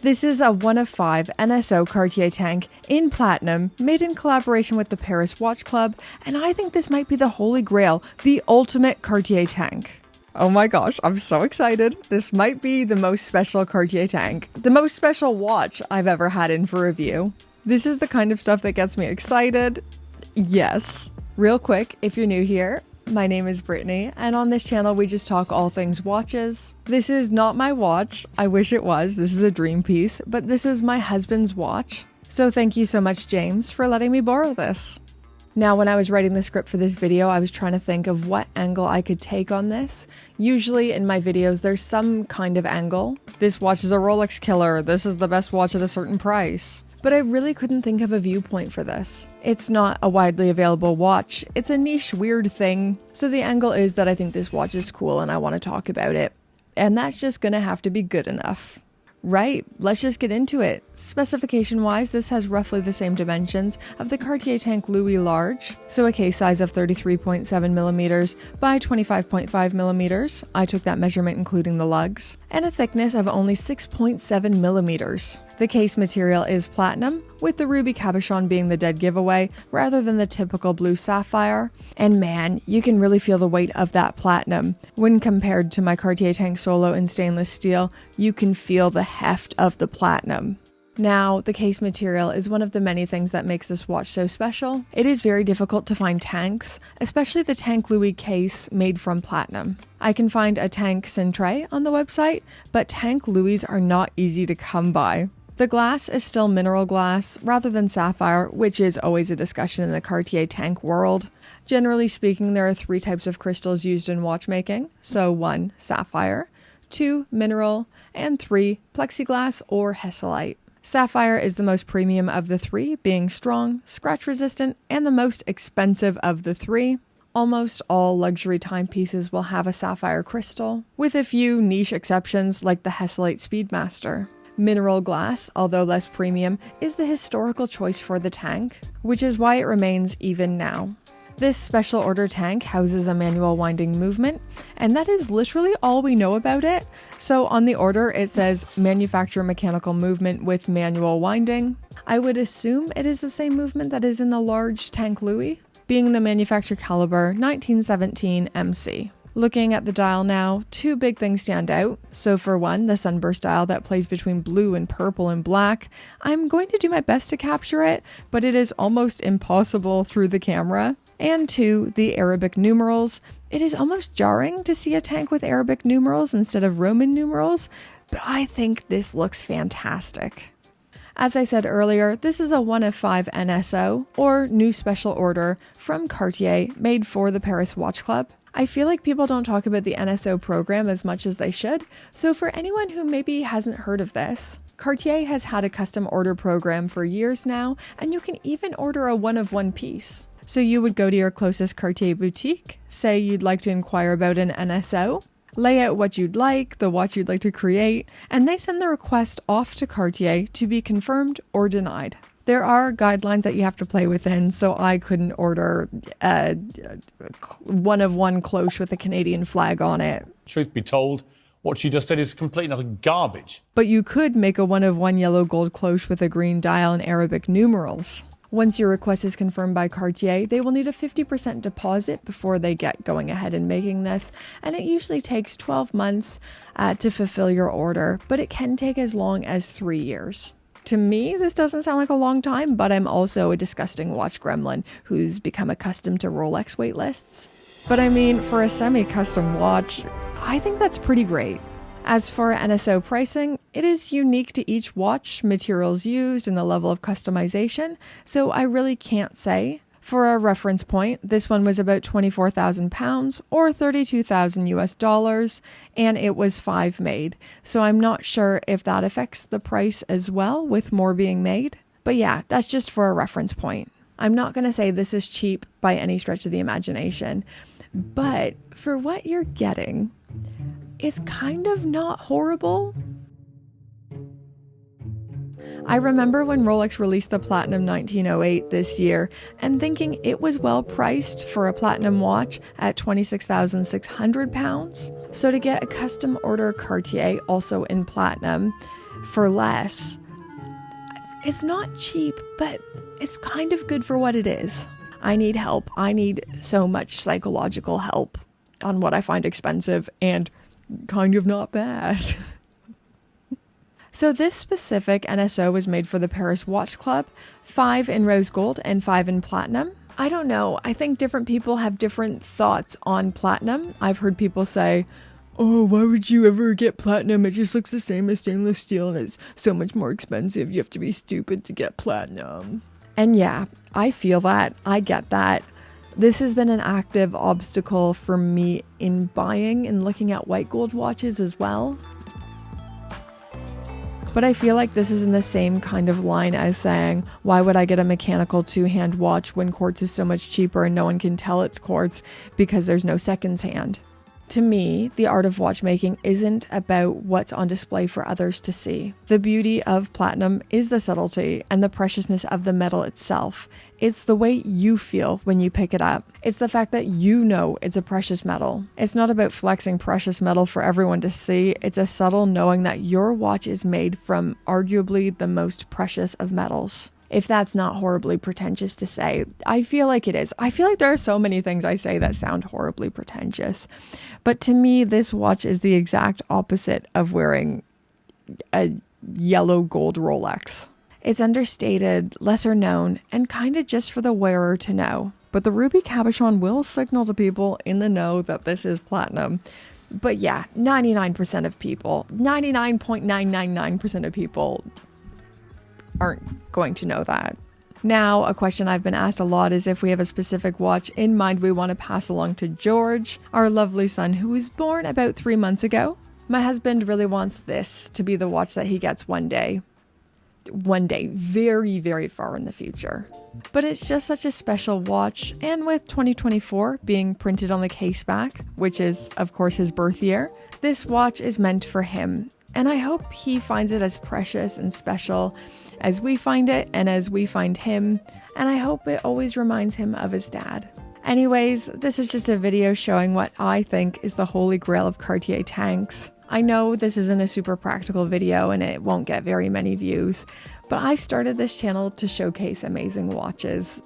This is a 1 of 5 NSO Cartier tank in platinum, made in collaboration with the Paris Watch Club, and I think this might be the holy grail, the ultimate Cartier tank. Oh my gosh, I'm so excited. This might be the most special Cartier tank, the most special watch I've ever had in for review. This is the kind of stuff that gets me excited. Yes. Real quick, if you're new here, my name is Brittany, and on this channel we just talk all things watches. This is not my watch. I wish it was. This is a dream piece, but this is my husband's watch. So thank you so much, James, for letting me borrow this. Now, when I was writing the script for this video, I was trying to think of what angle I could take on this. Usually in my videos, there's some kind of angle. This watch is a Rolex killer. This is the best watch at a certain price. But I really couldn't think of a viewpoint for this. It's not a widely available watch. It's a niche, weird thing. So the angle is that I think this watch is cool and I want to talk about it. And that's just gonna have to be good enough. Right, let's just get into it. Specification-wise, this has roughly the same dimensions of the Cartier Tank Louis Large, so a case size of 33.7mm by 25.5mm. I took that measurement including the lugs, and a thickness of only 6.7mm. The case material is platinum, with the ruby cabochon being the dead giveaway rather than the typical blue sapphire. And man, you can really feel the weight of that platinum. When compared to my Cartier Tank Solo in stainless steel, you can feel the heft of the platinum. Now, the case material is one of the many things that makes this watch so special. It is very difficult to find tanks, especially the Tank Louis case made from platinum. I can find a Tank Cintre on the website, but Tank Louis are not easy to come by. The glass is still mineral glass rather than sapphire, which is always a discussion in the Cartier tank world. Generally speaking, there are 3 types of crystals used in watchmaking. So 1, sapphire, 2, mineral, and 3, plexiglass or hesselite. Sapphire is the most premium of the 3, being strong, scratch resistant, and the most expensive of the 3. Almost all luxury timepieces will have a sapphire crystal, with a few niche exceptions like the hesselite Speedmaster. Mineral glass, although less premium, is the historical choice for the tank, which is why it remains even now. This special order tank houses a manual winding movement, and that is literally all we know about it. So on the order it says manufacture mechanical movement with manual winding. I would assume it is the same movement that is in the large Tank Louis, being the manufacture caliber 1917 MC. Looking at the dial now, 2 big things stand out. So for one, the sunburst dial that plays between blue and purple and black. I'm going to do my best to capture it, but it is almost impossible through the camera. And 2, the Arabic numerals. It is almost jarring to see a tank with Arabic numerals instead of Roman numerals, but I think this looks fantastic. As I said earlier, this is a 1 of 5 NSO, or New Special Order, from Cartier, made for the Paris Watch Club. I feel like people don't talk about the NSO program as much as they should, so for anyone who maybe hasn't heard of this, Cartier has had a custom order program for years now, and you can even order a 1 of 1 piece. So you would go to your closest Cartier boutique, say you'd like to inquire about an NSO, lay out what you'd like, the watch you'd like to create, and they send the request off to Cartier to be confirmed or denied. There are guidelines that you have to play within, so I couldn't order a 1 of 1 cloche with a Canadian flag on it. Truth be told, what she just said is complete and utter garbage. But you could make a 1 of 1 yellow gold cloche with a green dial and Arabic numerals. Once your request is confirmed by Cartier, they will need a 50% deposit before they get going ahead and making this, and it usually takes 12 months to fulfill your order, but it can take as long as 3 years. To me, this doesn't sound like a long time, but I'm also a disgusting watch gremlin who's become accustomed to Rolex wait lists. But I mean, for a semi-custom watch, I think that's pretty great. As for NSO pricing, it is unique to each watch, materials used, and the level of customization, so I really can't say. For a reference point, this one was about £24,000 or $32,000, and it was 5 made. So I'm not sure if that affects the price as well, with more being made. But yeah, that's just for a reference point. I'm not going to say this is cheap by any stretch of the imagination, but for what you're getting, it's kind of not horrible. I remember when Rolex released the Platinum 1908 this year and thinking it was well priced for a platinum watch at £26,600. So to get a custom order Cartier also in platinum for less. It's not cheap, but it's kind of good for what it is. I need help. I need so much psychological help on what I find expensive and kind of not bad. So this specific NSO was made for the Paris Watch Club, 5 in rose gold and 5 in platinum. I don't know. I think different people have different thoughts on platinum. I've heard people say, oh, why would you ever get platinum? It just looks the same as stainless steel and it's so much more expensive. You have to be stupid to get platinum. And yeah, I feel that. I get that. This has been an active obstacle for me in buying and looking at white gold watches as well. But I feel like this is in the same kind of line as saying, why would I get a mechanical two-hand watch when quartz is so much cheaper and no one can tell it's quartz because there's no seconds hand? To me, the art of watchmaking isn't about what's on display for others to see. The beauty of platinum is the subtlety and the preciousness of the metal itself. It's the way you feel when you pick it up. It's the fact that you know it's a precious metal. It's not about flexing precious metal for everyone to see. It's a subtle knowing that your watch is made from arguably the most precious of metals. If that's not horribly pretentious to say, I feel like it is. I feel like there are so many things I say that sound horribly pretentious. But to me, this watch is the exact opposite of wearing a yellow gold Rolex. It's understated, lesser known, and kind of just for the wearer to know. But the ruby cabochon will signal to people in the know that this is platinum. But yeah, 99% of people, 99.999% of people aren't going to know that. Now, a question I've been asked a lot is if we have a specific watch in mind we want to pass along to George, our lovely son, who was born about 3 months ago. My husband really wants this to be the watch that he gets one day. One day, very, very far in the future. But it's just such a special watch, and with 2024 being printed on the case back, which is, of course, his birth year, this watch is meant for him. And I hope he finds it as precious and special as we find it and as we find him, and I hope it always reminds him of his dad. Anyways, this is just a video showing what I think is the holy grail of Cartier Tanks. I know this isn't a super practical video and it won't get very many views, but I started this channel to showcase amazing watches,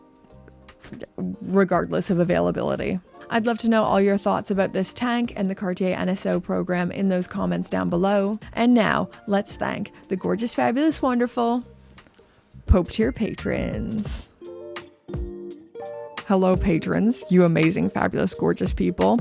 regardless of availability. I'd love to know all your thoughts about this tank and the Cartier NSO program in those comments down below. And now, let's thank the gorgeous, fabulous, wonderful Pope tier patrons. Hello, patrons, you amazing, fabulous, gorgeous people.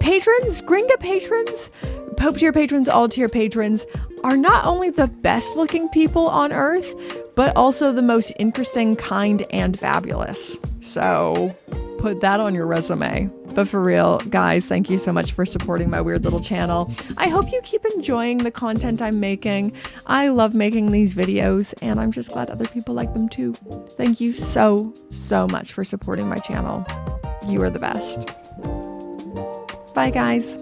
Patrons, Gringa patrons, Pope tier patrons, all tier patrons are not only the best looking people on earth, but also the most interesting, kind, and fabulous. So put that on your resume. But for real, guys, thank you so much for supporting my weird little channel. I hope you keep enjoying the content I'm making. I love making these videos, and I'm just glad other people like them too. Thank you so, so much for supporting my channel. You are the best. Bye, guys.